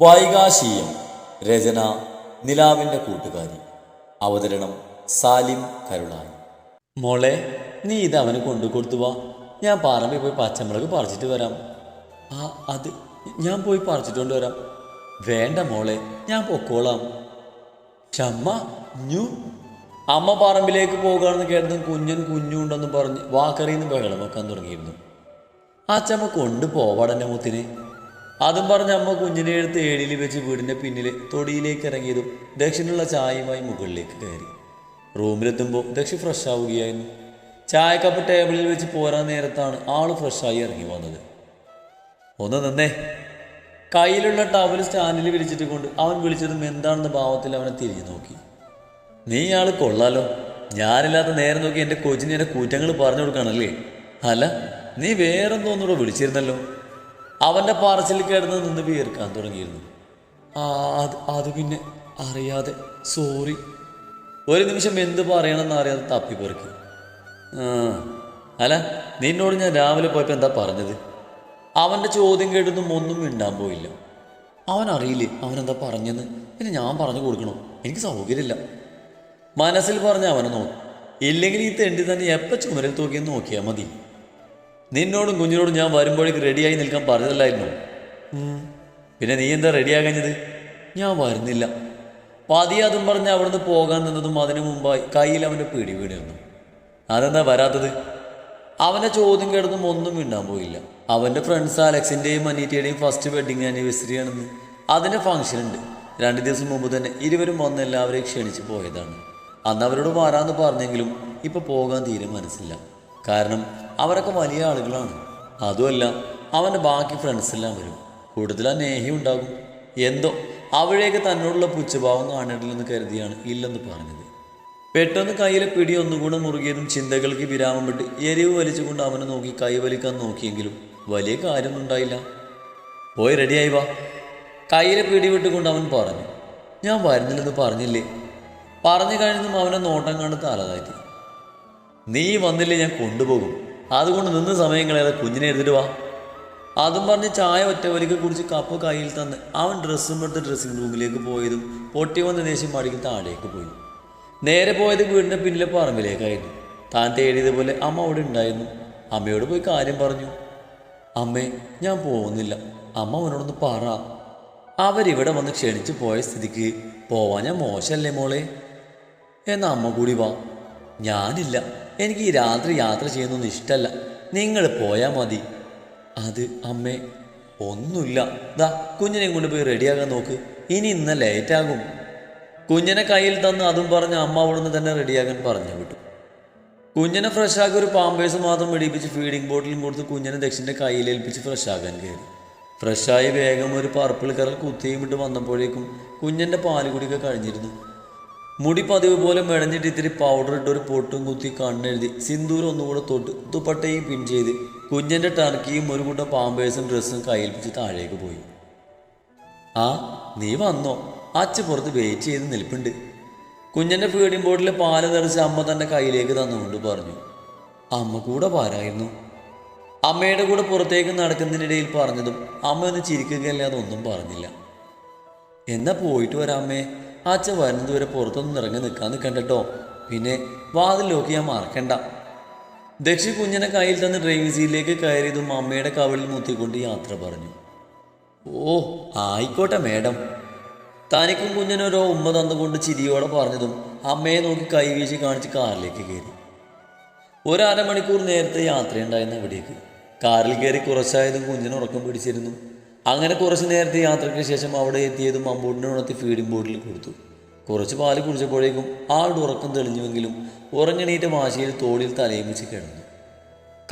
വൈകാശീയം. രചന നിലാവിൻ്റെ കൂട്ടുകാരി. അവതരണം സാലിം കരുളായി. മോളെ, നീ ഇത് അവന് കൊണ്ടു കൊടുത്തു വാ. ഞാൻ പറമ്പിൽ പോയി പച്ചമുളക് പറിച്ചിട്ട് വരാം. അത് ഞാൻ പോയി പറിച്ചിട്ടുകൊണ്ട് വരാം. വേണ്ട മോളെ, ഞാൻ പൊക്കോളാം. ഷമ്മ ഞു. അമ്മ പറമ്പിലേക്ക് പോകാമെന്ന് കേട്ടതും കുഞ്ഞുണ്ടെന്ന് പറഞ്ഞ് വാക്കറിന്ന് ബഹളം വെക്കാൻ തുടങ്ങിയിരുന്നു. അച്ചമ്മ കൊണ്ടുപോവാടെന്നെ മുത്തിനെ. അതും പറഞ്ഞ് അമ്മ കുഞ്ഞിനെ എടുത്ത് ഏടിയിൽ വെച്ച് വീടിൻ്റെ പിന്നിലെ തൊടിയിലേക്ക് ഇറങ്ങിയതും ദക്ഷിണുള്ള ചായയുമായി മുകളിലേക്ക് കയറി. റൂമിലെത്തുമ്പോൾ ദക്ഷി ഫ്രഷ് ആവുകയായിരുന്നു. ചായക്കപ്പ് ടേബിളിൽ വെച്ച് പോരാൻ നേരത്താണ് ആൾ ഫ്രഷായി ഇറങ്ങി വന്നത്. ഒന്ന് നിന്നേ. കയ്യിലുള്ള ടവൽ സ്റ്റാൻഡിൽ വിരിച്ചിട്ട് കൊണ്ട് അവൻ വിളിച്ചതും എന്താണെന്ന ഭാവത്തിൽ അവനെ തിരിഞ്ഞു നോക്കി. നീ ആൾ കൊള്ളാലോ. ഞാനില്ലാത്ത നേരം നോക്കി എൻ്റെ കൊച്ചിന് എൻ്റെ കുറ്റങ്ങൾ പറഞ്ഞു കൊടുക്കണല്ലേ. അല്ല, നീ വേറെന്തോന്നൂടെ വിളിച്ചിരുന്നല്ലോ. അവൻ്റെ പറച്ചിൽ കിടന്ന് നിന്ന് വീർക്കാൻ തുടങ്ങിയിരുന്നു. അത് പിന്നെ അറിയാതെ, സോറി. ഒരു നിമിഷം എന്ത് പറയണമെന്ന് അറിയാതെ തപ്പിപ്പെറുക്കി. അല്ല, നിന്നോട് ഞാൻ രാവിലെ പോയപ്പോൾ എന്താ പറഞ്ഞത്? അവൻ്റെ ചോദ്യം കേട്ടൊന്നും ഒന്നും മിണ്ടാൻ പോയില്ല. അവൻ അറിയില്ലേ അവനെന്താ പറഞ്ഞെന്ന്. പിന്നെ ഞാൻ പറഞ്ഞു കൊടുക്കണോ? എനിക്ക് സൗകര്യമില്ല. മനസ്സിൽ പറഞ്ഞ് അവനെ നോക്കും. ഇല്ലെങ്കിൽ ഈ തെണ്ടി തന്നെ എപ്പോൾ ചുമരിൽ തൂക്കിയെന്ന് നോക്കിയാൽ മതി. നിന്നോടും കുഞ്ഞിനോടും ഞാൻ വരുമ്പോഴേക്ക് റെഡിയായി നിൽക്കാൻ പറഞ്ഞതല്ലായിരുന്നു. പിന്നെ നീ എന്താ റെഡിയാകഞ്ഞത്? ഞാൻ വരുന്നില്ല. പതിയെ അതും പറഞ്ഞ് അവിടുന്ന് പോകാൻ നിന്നതും അതിനു മുമ്പായി കയ്യിൽ അവൻ്റെ പിടി വീണിരുന്നു. അതെന്താ വരാത്തത്? അവൻ്റെ ചോദ്യം കേട്ടതും ഒന്നും മിണ്ടാൻ പോയില്ല. അവൻ്റെ ഫ്രണ്ട്സ് അലക്സിൻ്റെയും അനീറ്റയുടെയും ഫസ്റ്റ് വെഡിങ് ആനിവേഴ്സറി ആണെന്ന്. അതിൻ്റെ ഫംഗ്ഷൻ ഉണ്ട്. 2 ദിവസം മുമ്പ് തന്നെ ഇരുവരും വന്ന് എല്ലാവരെയും ക്ഷണിച്ച് പോയതാണ്. അന്ന് അവരോട് വരാമെന്ന് പറഞ്ഞെങ്കിലും ഇപ്പോൾ പോകാൻ തീരെ മനസ്സില്ല. കാരണം അവരൊക്കെ വലിയ ആളുകളാണ്. അതുമല്ല, അവൻ്റെ ബാക്കി ഫ്രണ്ട്സെല്ലാം വരും. കൂടുതൽ നേഹി ഉണ്ടാകും. എന്തോ അവിടേക്ക് തന്നോടുള്ള പുച്ഛഭാവം കാണേണ്ടില്ലെന്ന് കരുതിയാണ് ഇല്ലെന്ന് പറഞ്ഞത്. പെട്ടെന്ന് കയ്യിലെ പിടി ഒന്നുകൂടെ മുറുകിയതും ചിന്തകൾക്ക് വിരാമം വിട്ട് എരിവ് വലിച്ചുകൊണ്ട് അവനെ നോക്കി കൈവലിക്കാൻ നോക്കിയെങ്കിലും വലിയ കാര്യമൊന്നും ഉണ്ടായില്ല. പോയി റെഡിയായി വാ. കയ്യിലെ പിടി വിട്ടുകൊണ്ട് അവൻ പറഞ്ഞു. ഞാൻ വരുന്നില്ലെന്ന് പറഞ്ഞില്ലേ? പറഞ്ഞു കഴിഞ്ഞതും അവനെ നോട്ടം കണ്ട് തലതാറ്റി. നീ വന്നില്ലേ ഞാൻ കൊണ്ടുപോകും. അതുകൊണ്ട് നിന്ന് സമയം കളയാതെ കുഞ്ഞിനെ എടുത്തിട്ട് വാ. അതും പറഞ്ഞ് ചായ ഒറ്റവലിക്ക് കുടിച്ച് കപ്പ് കയ്യിൽ തന്ന് അവൻ ഡ്രസ്സും എടുത്ത് ഡ്രസ്സിംഗ് റൂമിലേക്ക് പോയതും പൊട്ടി വന്ന ദേശം മടിക്ക് താഴേക്ക് പോയി. നേരെ പോയത് വീടിൻ്റെ പിന്നിലെ പറമ്പിലേക്കായിരുന്നു. താൻ തേടിയതുപോലെ അമ്മ അവിടെ ഉണ്ടായിരുന്നു. അമ്മയോട് പോയി കാര്യം പറഞ്ഞു. അമ്മേ, ഞാൻ പോകുന്നില്ല. അമ്മ അവനോടൊന്ന് പറ. അവരിവിടെ വന്ന് ക്ഷണിച്ചു പോയ സ്ഥിതിക്ക് പോവാൻ ഞാൻ മോശമല്ലേ മോളെ? എന്നാ അമ്മ കൂടി വാ. ഞാനില്ല. എനിക്ക് ഈ രാത്രി യാത്ര ചെയ്യുന്നൊന്നും ഇഷ്ടമല്ല. നിങ്ങൾ പോയാൽ മതി. അത് അമ്മേ, ഒന്നുമില്ല. ദാ കുഞ്ഞിനെ കൊണ്ട് പോയി റെഡിയാകാൻ നോക്ക്. ഇന്ന് ലേറ്റാകും. കുഞ്ഞിനെ കയ്യിൽ തന്ന് അതും പറഞ്ഞ് അമ്മ അവിടുന്ന് തന്നെ റെഡിയാകാൻ പറഞ്ഞു വിട്ടു. കുഞ്ഞിനെ ഫ്രഷാക്കി ഒരു പാമ്പേഴ്സ് മാത്രം വെടിപ്പിച്ച് ഫീഡിങ് ബോട്ടിലും കൊടുത്ത് കുഞ്ഞിനെ ദക്ഷിൻ്റെ കയ്യിലേൽപ്പിച്ച് ഫ്രഷാക്കാൻ കയറി. ഫ്രഷായി വേഗം ഒരു പർപ്പിൾ കളർ കുത്തിയും വിട്ട് വന്നപ്പോഴേക്കും കുഞ്ഞിൻ്റെ പാലുകുടിയൊക്കെ കഴിഞ്ഞിരുന്നു. മുടി പതിവ് പോലെ മെടഞ്ഞിട്ട് ഇത്തിരി പൗഡർ ഇട്ട് ഒരു പൊട്ടും കുത്തി കണ്ണെഴുതി സിന്ദൂരം ഒന്നുകൂടെ തൊട്ട് ദുപ്പട്ടയും പിൻ ചെയ്ത് കുഞ്ഞിൻ്റെ ടർക്കിയും ഒരു കൂട്ടം പാമ്പേഴ്സും ഡ്രസ്സും കയ്യിൽപ്പിച്ച് താഴേക്ക് പോയി. നീ വന്നോ? അച്ഛ പുറത്ത് വെയിറ്റ് ചെയ്ത് നിൽപ്പുണ്ട്. കുഞ്ഞിൻ്റെ ഫീഡിംഗ് ബോട്ടിലെ പാല് തെറിച്ച് അമ്മ തൻ്റെ കയ്യിലേക്ക് തന്നുകൊണ്ട് പറഞ്ഞു. അമ്മ കൂടെ പാരായിരുന്നു. അമ്മയുടെ കൂടെ പുറത്തേക്ക് നടക്കുന്നതിനിടയിൽ പറഞ്ഞതും അമ്മ ഒന്ന് ചിരിക്കുകയല്ലാതെ ഒന്നും പറഞ്ഞില്ല. എന്നാ പോയിട്ട് വരാമേ. അച്ഛൻ വരുന്നത് വരെ പുറത്തൊന്നും ഇറങ്ങി നിൽക്കാൻ നിൽക്കണ്ടോ. പിന്നെ വാതിൽ നോക്കി ഞാൻ മറക്കണ്ട. ദക്ഷി കുഞ്ഞിനെ കയ്യിൽ തന്ന് ഡ്രൈവിംഗ് സീറ്റിലേക്ക് കയറിയതും അമ്മയുടെ കവിളിൽ മുത്തിക്കൊണ്ട് യാത്ര പറഞ്ഞു. ഓ ആയിക്കോട്ടെ മേഡം. തനിക്കും കുഞ്ഞിനോരോ ഉമ്മ തന്നുകൊണ്ട് ചിരിയോടെ പറഞ്ഞതും അമ്മയെ നോക്കി കൈവീശി കാണിച്ച് കാറിലേക്ക് കയറി. 1 അരമണിക്കൂർ നേരത്തെ യാത്രയുണ്ടായിരുന്നു അവിടേക്ക്. കാറിൽ കയറി കുറച്ചായതും കുഞ്ഞിന് ഉറക്കം പിടിച്ചിരുന്നു. അങ്ങനെ കുറച്ച് നേരത്തെ യാത്രയ്ക്ക് ശേഷം അവിടെ എത്തിയതും അമ്പൂട്ടിനെ ഉണർത്തി ഫീഡിംഗ് ബോട്ടിൽ കൊടുത്തു. കുറച്ച് പാല് കുടിച്ചപ്പോഴേക്കും ആളുടെ ഉറക്കം തെളിഞ്ഞുവെങ്കിലും ഉറങ്ങണീറ്റ വാശിയിൽ തോളിൽ തലയും വെച്ച് കിടന്നു.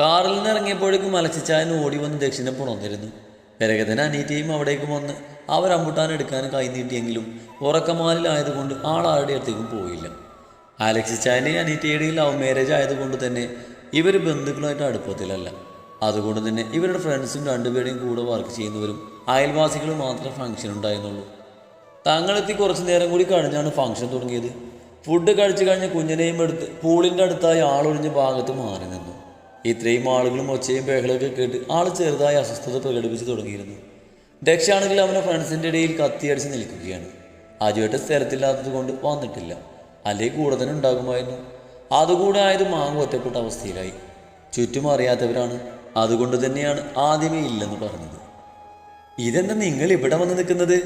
കാറിൽ നിന്ന് ഇറങ്ങിയപ്പോഴേക്കും അലക്സിച്ചായൻ ഓടി വന്ന് ദക്ഷിണെ പുണർന്നിരുന്നു. പിറകെ തന്നെ അനീറ്റയും അവിടേക്ക് വന്ന് അവർ അമ്പൂട്ടാൻ എടുക്കാൻ കൈനീട്ടിയെങ്കിലും ഉറക്കമാലിലായതുകൊണ്ട് ആളുടെ അടുത്തേക്കും പോയില്ല. അലക്സിച്ചായൻ്റെയും അനീറ്റയുടെയും ലവ് മാരേജ് ആയതുകൊണ്ട് തന്നെ ഇവർ ബന്ധുക്കളായിട്ട് അടുപ്പത്തിലല്ല. അതുകൊണ്ട് തന്നെ ഇവരുടെ ഫ്രണ്ട്സും 2 പേരുടെയും കൂടെ വർക്ക് ചെയ്യുന്നവരും അയൽവാസികളും മാത്രമേ ഫംഗ്ഷൻ ഉണ്ടായിരുന്നുള്ളൂ. തങ്ങളെത്തി കുറച്ച് നേരം കൂടി കഴിഞ്ഞാണ് ഫംഗ്ഷൻ തുടങ്ങിയത്. ഫുഡ് കഴിച്ചു കഴിഞ്ഞ് കുഞ്ഞിനെയും എടുത്ത് പൂളിൻ്റെ അടുത്തായി ആളൊഴിഞ്ഞ ഭാഗത്ത് മാറി നിന്നു. ഇത്രയും ആളുകളും ഒച്ചയും ബഹളമൊക്കെ കേട്ട് ആൾ ചെറുതായി അസ്വസ്ഥത പ്രകടിപ്പിച്ച് തുടങ്ങിയിരുന്നു. ദക്ഷാണെങ്കിൽ അവൻ്റെ ഫ്രണ്ട്സിൻ്റെ ഇടയിൽ കത്തിയടിച്ച് നിൽക്കുകയാണ്. അജുവേട്ട സ്ഥലത്തില്ലാത്തത് കൊണ്ട് വന്നിട്ടില്ല, അല്ലെങ്കിൽ കൂടെ തന്നെ ഉണ്ടാകുമായിരുന്നു. അതുകൂടെ ആയത് മാങ്ങ ഒറ്റപ്പെട്ട അവസ്ഥയിലായി. ചുറ്റും അറിയാത്തവരാണ്, അതുകൊണ്ട് തന്നെയാണ് ആദ്യമേ ഇല്ലെന്ന് പറഞ്ഞത്. ഇതെന്താ നിങ്ങൾ ഇവിടെ വന്ന് നിൽക്കുന്നത്?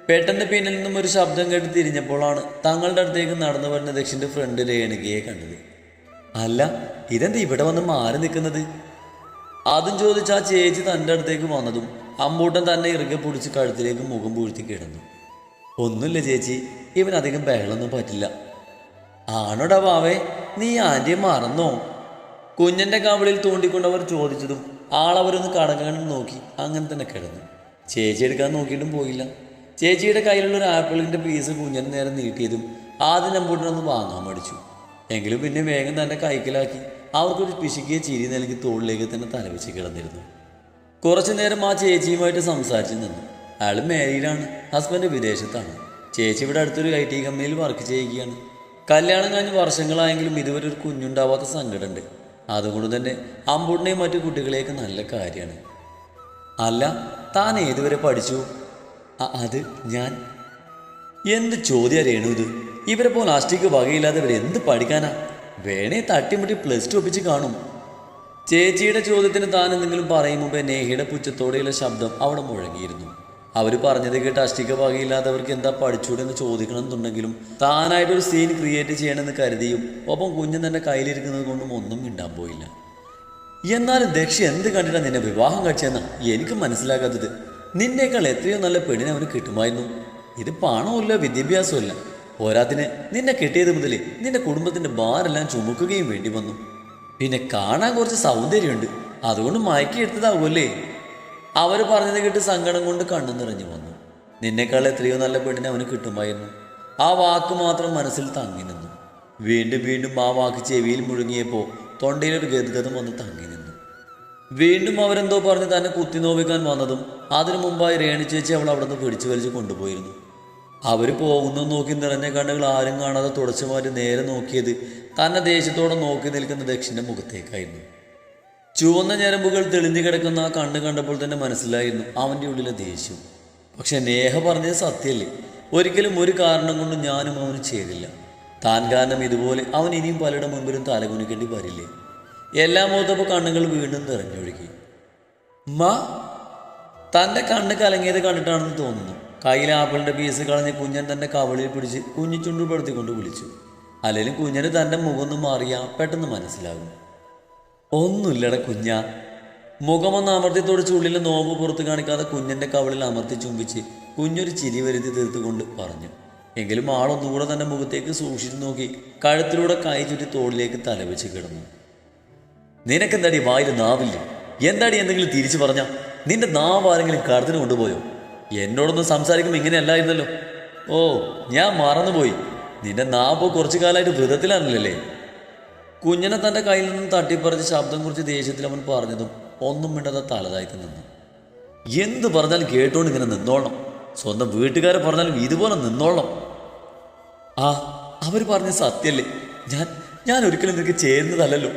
പെട്ടെന്ന് പിന്നിൽ നിന്നും ഒരു ശബ്ദം കേട്ട് തിരിഞ്ഞപ്പോഴാണ് തങ്ങളുടെ അടുത്തേക്ക് നടന്നു വരുന്ന ദക്ഷിൻ്റെ ഫ്രണ്ട് രേണുകയെ കണ്ടത്. അല്ല, ഇതെന്താ ഇവിടെ വന്ന് മാറി നിൽക്കുന്നത്? അതും ചോദിച്ച് ആ ചേച്ചി തൻ്റെ അടുത്തേക്ക് വന്നതും അമ്പൂട്ടൻ തന്നെ ഇറുകെ പൊടിച്ച് കഴുത്തിലേക്ക് മുഖം പൂഴ്ത്തി കിടന്നു. ഒന്നുമില്ല ചേച്ചി, ഇവനധികം ബഹളമൊന്നും പറ്റില്ല. ആണോടാ ബാവേ, നീ ആൻറ്റിയെ മറന്നോ? കുഞ്ഞൻ്റെ കവിളിൽ തൂണ്ടിക്കൊണ്ടവർ ചോദിച്ചതും ആളവരൊന്ന് കടകാനും നോക്കി അങ്ങനെ തന്നെ കിടന്നു. ചേച്ചി എടുക്കാൻ നോക്കിയിട്ടും പോയില്ല. ചേച്ചിയുടെ കയ്യിലുള്ള ഒരു ആപ്പിളിൻ്റെ പീസ് കുഞ്ഞന് നേരെ നീട്ടിയതും ആദ്യം അമ്പൂട്ടനൊന്ന് വാങ്ങാൻ മടിച്ചു. എങ്കിലും പിന്നെ വേഗം തന്നെ കൈക്കലാക്കി അവർക്കൊരു പിശുക്കിയ ചിരി നൽകി തോളിലേക്ക് തന്നെ തലവെച്ച് കിടന്നിരുന്നു. കുറച്ചു നേരം ആ ചേച്ചിയുമായിട്ട് സംസാരിച്ച് നിന്നു. അയാൾ മാരീഡാണ്, ഹസ്ബൻഡ് വിദേശത്താണ്. ചേച്ചി ഇവിടെ അടുത്തൊരു IT കമ്പനിയിൽ വർക്ക് ചെയ്യുകയാണ്. കല്യാണം കഴിഞ്ഞ് വർഷങ്ങളായെങ്കിലും ഇതുവരെ ഒരു കുഞ്ഞുണ്ടാവാത്ത സങ്കടമുണ്ട്. അതുകൊണ്ട് തന്നെ അമ്പൂട്ടിനെയും മറ്റു കുട്ടികളെയൊക്കെ നല്ല കാര്യമാണ്. അല്ല, താൻ ഏതുവരെ പഠിച്ചു? അത് ഞാൻ. എന്ത് ചോദ്യം രേണു ഇത്? ഇവരെ പോലെ അഷ്ടിക്ക് വകയില്ലാതെ ഇവരെ എന്ത് പഠിക്കാനാ? വേണേ തട്ടിമുട്ടി +2 ഒപ്പിച്ച് കാണും. ചേച്ചിയുടെ ചോദ്യത്തിന് താൻ എന്തെങ്കിലും പറയും മുമ്പേ നേഹയുടെ പുച്ഛത്തോടെയുള്ള ശബ്ദം അവിടെ മുഴങ്ങിയിരുന്നു. അവർ പറഞ്ഞത് കേട്ട് അഷ്ടിക വകയില്ലാത്തവർക്ക് എന്താ പഠിച്ചൂടെന്ന് ചോദിക്കണമെന്നുണ്ടെങ്കിലും താനായിട്ടൊരു സീൻ ക്രിയേറ്റ് ചെയ്യണമെന്ന് കരുതിയും ഒപ്പം കുഞ്ഞൻ തന്നെ കയ്യിലിരിക്കുന്നത് കൊണ്ടും ഒന്നും മിണ്ടാൻ പോയില്ല. എന്നാലും ദക്ഷ എന്ത് കണ്ടിട്ടാണ് നിന്നെ വിവാഹം കഴിച്ചെന്നാ എനിക്ക് മനസ്സിലാക്കാത്തത്. നിന്നേക്കാൾ എത്രയോ നല്ല പെണ്ണിനെ അവന് കിട്ടുമായിരുന്നു. ഇത് പണമില്ല, വിദ്യാഭ്യാസമില്ല. പോരാത്തിന് നിന്നെ കിട്ടിയത് മുതൽ നിന്റെ കുടുംബത്തിൻ്റെ ഭാരെല്ലാം ചുമക്കുകയും വേണ്ടി വന്നു. പിന്നെ കാണാൻ കുറച്ച് സൗന്ദര്യമുണ്ട്, അതുകൊണ്ട് മയക്കിയെടുത്തതാവുമല്ലേ? അവർ പറഞ്ഞത് കേട്ട് സങ്കടം കൊണ്ട് കണ്ണു നിറഞ്ഞു വന്നു. നിന്നേക്കാൾ എത്രയോ നല്ല പെണ്ണിനെ അവന് കിട്ടുമായിരുന്നു. ആ വാക്ക് മാത്രം മനസ്സിൽ തങ്ങി നിന്നു. വീണ്ടും വീണ്ടും ആ വാക്ക് ചെവിയിൽ മുഴുങ്ങിയപ്പോൾ തൊണ്ടയിലൊരു ഗദ്ഗതം വന്ന് തങ്ങി നിന്നു. വീണ്ടും അവരെന്തോ പറഞ്ഞ് തന്നെ കുത്തി നോവിക്കാൻ വന്നതും അതിനു മുമ്പായി രേണു ചേച്ചി അവൾ അവിടെ നിന്ന് പിടിച്ചു വലിച്ച് കൊണ്ടുപോയിരുന്നു. അവർ പോകുന്നു നോക്കി നിറഞ്ഞ കണ്ണുകൾ ആരും കാണാതെ തുടച്ചു മാറ്റി നേരെ നോക്കിയത് തന്നെ ദേഷ്യത്തോടെ നോക്കി നിൽക്കുന്ന ദക്ഷിൻ്റെ മുഖത്തേക്കായിരുന്നു. ചുവന്ന ഞരമ്പുകൾ തെളിഞ്ഞു കിടക്കുന്ന ആ കണ്ണ് കണ്ടപ്പോൾ തന്നെ മനസ്സിലായിരുന്നു അവൻ്റെ ഉള്ളിലെ ദേഷ്യം. പക്ഷെ നേഹ പറഞ്ഞത് സത്യമല്ലേ? ഒരിക്കലും ഒരു കാരണം കൊണ്ടും ഞാനും അവന് ചെയ്തില്ല. താൻ കാരണം ഇതുപോലെ അവൻ ഇനിയും പലരുടെ മുമ്പിലും തലകുനിക്കേണ്ടി വരില്ലേ? എല്ലാം ഓർത്തപ്പോൾ കണ്ണുകൾ വീണ്ടും നിറഞ്ഞൊഴുകി. മാ, തൻ്റെ കണ്ണ് കലങ്ങിയത് കണ്ടിട്ടാണെന്ന് തോന്നുന്നു. കയ്യിലെ ആപ്പിളിൻ്റെ പീസ് കളഞ്ഞ് കുഞ്ഞൻ തൻ്റെ കവളിൽ പിടിച്ച് കുഞ്ഞിച്ചുണ്ടുപെടുത്തിക്കൊണ്ട് വിളിച്ചു. അല്ലെങ്കിൽ കുഞ്ഞന് തൻ്റെ മുഖമൊന്നും മാറിയാൽ പെട്ടെന്ന് മനസ്സിലാകും. ഒന്നുമില്ലട കുഞ്ഞ. മുഖമൊന്ന് അമർത്തി തുടച്ച് ഉള്ളിലെ നോമ്പ് പുറത്ത് കാണിക്കാതെ കുഞ്ഞൻ്റെ കവളിൽ അമർത്തി ചുംബിച്ച് കുഞ്ഞൊരു ചിരി വരുത്തി തീർത്തുകൊണ്ട് പറഞ്ഞു. എങ്കിലും ആളൊന്നുകൂടെ തൻ്റെ മുഖത്തേക്ക് സൂക്ഷിച്ചു നോക്കി കഴുത്തിലൂടെ കൈ ചുറ്റി തോളിലേക്ക് തലവെച്ച് കിടന്നു. നിനക്കെന്താടി വായിൽ നാവില്ല? എന്താടി എന്തെങ്കിലും തിരിച്ചു പറഞ്ഞ? നിന്റെ നാവാരെങ്കിലും കടത്തിന് കൊണ്ടുപോയോ? എന്നോടൊന്നും സംസാരിക്കുമ്പോൾ ഇങ്ങനെയല്ലായിരുന്നല്ലോ. ഓ, ഞാൻ മറന്നുപോയി. നിന്റെ നാവ് കുറച്ചു കാലമായിട്ട് വ്രതത്തിലാണല്ലേ? കുഞ്ഞനെ തൻ്റെ കയ്യിൽ നിന്നും തട്ടിപ്പറിച്ച് ശബ്ദം കുറിച്ച് ദേഷ്യത്തിൽ അവൻ പറഞ്ഞതും ഒന്നും മിണ്ടാതെ തലതായിട്ട് നിന്നു. എന്ത് പറഞ്ഞാലും കേട്ടോണ്ട് ഇങ്ങനെ നിന്നോളണം. സ്വന്തം വീട്ടുകാരെ പറഞ്ഞാലും ഇതുപോലെ നിന്നോളണം. ആ, അവർ പറഞ്ഞ സത്യല്ലേ? ഞാൻ ഒരിക്കലും നിനക്ക് ചേരുന്നതല്ലല്ലോ.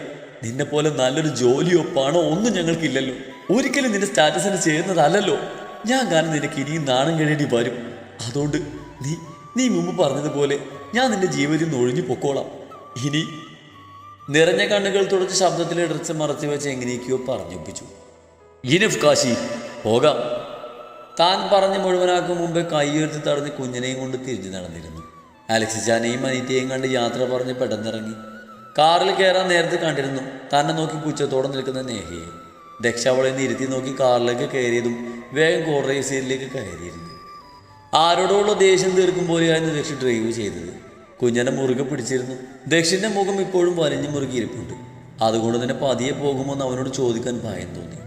നിന്നെപ്പോലെ നല്ലൊരു ജോലിയോ പണമോ ഒന്നും ഞങ്ങൾക്കില്ലല്ലോ. ഒരിക്കലും നിന്റെ സ്റ്റാറ്റസിന് ചേരുന്നതല്ലല്ലോ. ഞാൻ കാരണം നിനക്ക് ഇനിയും നാണം കഴിയേണ്ടി വരും. അതുകൊണ്ട് നീ മുമ്പ് പറഞ്ഞതുപോലെ ഞാൻ നിന്റെ ജീവിതത്തിൽ നിന്ന് ഒഴിഞ്ഞു പൊക്കോളാം. ഇനി നിറഞ്ഞ കണ്ണുകൾ തുടച്ച് ശബ്ദത്തിൽ ഇടർച്ച മറച്ചു വെച്ച് എങ്ങനെയൊക്കെയോ പറഞ്ഞൊപ്പിച്ചു. ഇനഫ് കാശി, പോകാം. താൻ പറഞ്ഞ് മുഴുവനാക്കും മുമ്പേ കൈയുയർത്തി തടഞ്ഞ് കുഞ്ഞിനെയും കൊണ്ട് തിരിഞ്ഞു നടന്നിരുന്നു. അലക്സിച്ചാനെയും അനീറ്റയെയും കണ്ട് യാത്ര പറഞ്ഞ് പെട്ടെന്നിറങ്ങി. കാറിൽ കയറാൻ നേരത്തെ കണ്ടിരുന്നു തന്നെ നോക്കി പുച്ഛത്തോടെ നിൽക്കുന്ന നേഹയെ. ദക്ഷ അവളെ ഇരുത്തി നോക്കി കാറിലേക്ക് കയറിയതും വേഗം കോർഡ്രൈവ് സീറ്റിലേക്ക് കയറിയിരുന്നു. ആരോടുള്ള ദേഷ്യം തീർക്കും പോലെയായിരുന്നു ദക്ഷ ഡ്രൈവ് ചെയ്തത്. കുഞ്ഞനെ മുറുകെ പിടിച്ചിരുന്നു. ദക്ഷിൻ്റെ മുഖം ഇപ്പോഴും വലിഞ്ഞു മുറുകിയിരിപ്പുണ്ട്. അതുകൊണ്ട് തന്നെ പതിയെ പോകുമെന്ന് അവനോട് ചോദിക്കാൻ ഭയം തോന്നി.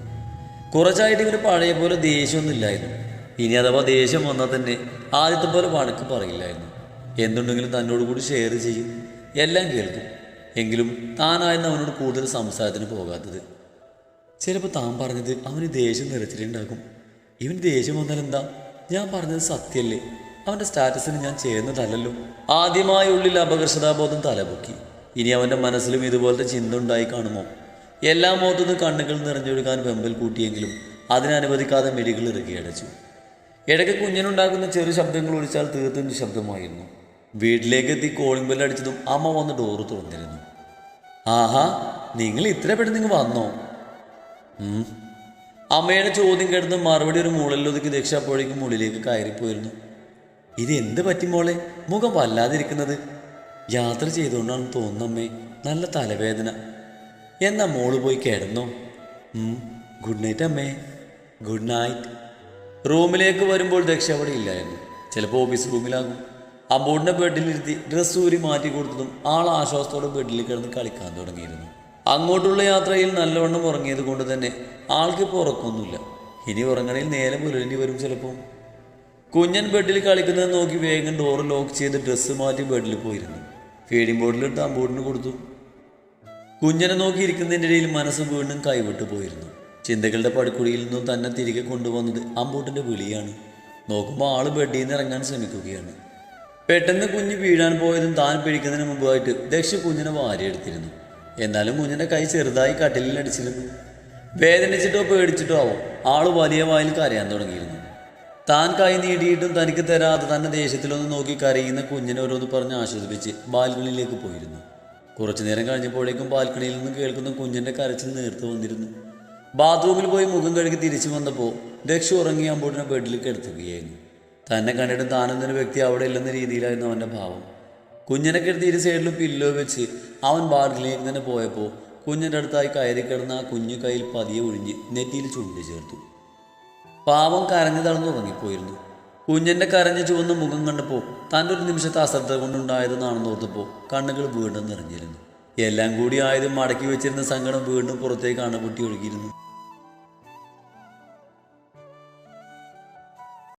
കുറച്ചായിട്ട് ഇവന് പഴയ പോലെ ദേഷ്യമൊന്നുമില്ലായിരുന്നു. ഇനി അഥവാ ദേഷ്യം വന്നാൽ തന്നെ ആദ്യത്തെ പോലെ വഴക്ക് പറയില്ലായിരുന്നു. എന്തുണ്ടെങ്കിലും തന്നോട് കൂടി ഷെയർ ചെയ്യും, എല്ലാം കേൾക്കും. എങ്കിലും താനായിരുന്നു അവനോട് കൂടുതൽ സംസാരത്തിന് പോകാത്തത്. ചിലപ്പോൾ താൻ പറഞ്ഞത് അവന് ദേഷ്യം നിറച്ചിട്ടുണ്ടാകും. ഇവന് ദേഷ്യം വന്നാൽ എന്താ? ഞാൻ പറഞ്ഞത് സത്യമല്ലേ? അവൻ്റെ സ്റ്റാറ്റസിന് ഞാൻ ചേർന്നതല്ലല്ലോ. ആദ്യമായി ഉള്ളിൽ അപകർഷതാബോധം തലപൊക്കി. ഇനി അവൻ്റെ മനസ്സിലും ഇതുപോലത്തെ ചിന്ത ഉണ്ടായി കാണുമോ? എല്ലാം ഓർത്തുനിന്ന് കണ്ണുകൾ നിറഞ്ഞൊഴുകാൻ വെമ്പൽ കൂട്ടിയെങ്കിലും അതിനനുവദിക്കാതെ മിഴികൾ ഇറുകിയടച്ചു. ഇടയ്ക്ക് കുഞ്ഞിനുണ്ടാക്കുന്ന ചെറു ശബ്ദങ്ങൾ ഒഴിച്ചാൽ തീർത്തും നിശബ്ദമായിരുന്നു. വീട്ടിലേക്കെത്തി കോളിംഗ് ബെല്ലടിച്ചതും അമ്മ വന്ന് ഡോറ് തുറന്നിരുന്നു. ആഹാ, നിങ്ങൾ ഇത്ര പെട്ടെന്ന് നിങ്ങൾ വന്നോ? അമ്മയുടെ ചോദ്യം കേട്ടതും മറുപടി ഒരു മൂളലൊതുക്കി ദക്ഷ അപ്പോഴേക്കും മുകളിലേക്ക് കയറിപ്പോയിരുന്നു. ഇത് എന്ത് പറ്റി മോളെ, മുഖം വല്ലാതിരിക്കുന്നത്? യാത്ര ചെയ്തുകൊണ്ടാണ് തോന്നുന്നമ്മേ, നല്ല തലവേദന. എന്നാ മോള് പോയി കിടന്നോ? ഗുഡ് നൈറ്റ് അമ്മേ. Good night. റൂമിലേക്ക് വരുമ്പോൾ ദക്ഷ അവിടെ ഇല്ലായിരുന്നു. ചിലപ്പോൾ ഓഫീസ് റൂമിലാകും. അമ്മൂടിൻ്റെ ബെഡിലിരുത്തി ഡ്രസ്സ് ഊരി മാറ്റി കൊടുത്തതും ആൾ ആശ്വാസത്തോടെ ബെഡിൽ കിടന്ന് കളിക്കാൻ തുടങ്ങിയിരുന്നു. അങ്ങോട്ടുള്ള യാത്രയിൽ നല്ലവണ്ണം ഉറങ്ങിയത് കൊണ്ട് തന്നെ ആൾക്കിപ്പോൾ ഉറക്കമൊന്നുമില്ല. ഇനി ഉറങ്ങണയിൽ നേരം പുലരേണ്ടി വരും ചിലപ്പോൾ. കുഞ്ഞൻ ബെഡിൽ കളിക്കുന്നത് നോക്കി വേഗം ഡോറ് ലോക്ക് ചെയ്ത് ഡ്രസ്സ് മാറ്റി ബെഡിൽ പോയിരുന്നു. ഫീഡിംഗ് ബോട്ടിലെടുത്ത് അമ്പൂട്ടിന് കൊടുത്തു. കുഞ്ഞനെ നോക്കിയിരിക്കുന്നതിൻ്റെ ഇടയിൽ മനസ്സ് വീണ്ടും കൈവിട്ടു പോയിരുന്നു. ചിന്തകളുടെ പടുക്കുഴിയിൽ നിന്നും തന്നെ തിരികെ കൊണ്ടുവന്നത് അമ്പൂട്ടിൻ്റെ വിളിയാണ്. നോക്കുമ്പോൾ ആള് ബെഡിൽ നിന്ന് ഇറങ്ങാൻ ശ്രമിക്കുകയാണ്. പെട്ടെന്ന് കുഞ്ഞ് വീഴാൻ പോയതും താൻ പിടിക്കുന്നതിന് മുമ്പായിട്ട് ദക്ഷ കുഞ്ഞിനെ വാരിയെടുത്തിരുന്നു. എന്നാലും കുഞ്ഞിൻ്റെ കൈ ചെറുതായി കട്ടിലിൽ അടിച്ചിരുന്നു. വേദനിച്ചിട്ടോ പേടിച്ചിട്ടോ ആവും ആള് വലിയ വായിൽ കരയാൻ തുടങ്ങിയിരുന്നു. താൻ കൈ നീട്ടിയിട്ടും തനിക്ക് തരാതെ തന്നെ ദേഷ്യത്തിലൊന്ന് നോക്കി കരയുന്ന കുഞ്ഞിനെ ഓരോന്ന് പറഞ്ഞ് ആശ്വസിപ്പിച്ച് ബാൽക്കണിയിലേക്ക് പോയിരുന്നു. കുറച്ചു നേരം കഴിഞ്ഞപ്പോഴേക്കും ബാൽക്കണിയിൽ നിന്ന് കേൾക്കുന്ന കുഞ്ഞിൻ്റെ കരച്ചിൽ നേർത്തു വന്നിരുന്നു. ബാത്റൂമിൽ പോയി മുഖം കഴുകി തിരിച്ചു വന്നപ്പോൾ ദക്ഷ ഉറങ്ങി അമ്പോട്ടിനെ ബെഡിൽ കിടത്തുകയായിരുന്നു. തന്നെ കണ്ടിട്ട് താനെന്നൊരു വ്യക്തി അവിടെ ഇല്ലെന്ന രീതിയിലായിരുന്നു അവൻ്റെ ഭാവം. കുഞ്ഞിനെ കിടത്തി ഇരു സൈഡിലും പില്ലോ വെച്ച് അവൻ ബാൽക്കണിയിലേക്ക് തന്നെ പോയപ്പോൾ കുഞ്ഞിൻ്റെ അടുത്തായി കയറി കിടന്ന ആ കുഞ്ഞു കയ്യിൽ പതിയെ ഒഴിഞ്ഞ് നെറ്റിയിൽ ചുണ്ടി ചേർത്തു. പാവം കരഞ്ഞു തളർന്നു ഉറങ്ങിപ്പോയിരുന്നു. കുഞ്ഞിൻ്റെ കരഞ്ഞു ചുവന്ന മുഖം കണ്ടപ്പോൾ തൻ്റെ ഒരു നിമിഷത്തെ അശ്രദ്ധ കൊണ്ടുണ്ടായതെന്നാണെന്ന് ഓർത്തപ്പോൾ കണ്ണുകൾ വീണ്ടും നിറഞ്ഞിരുന്നു. എല്ലാം കൂടി ആയതും മടക്കി വെച്ചിരുന്ന സങ്കടം വീണ്ടും പുറത്തേക്ക് അണപൊട്ടി ഒഴുകിയിരുന്നു.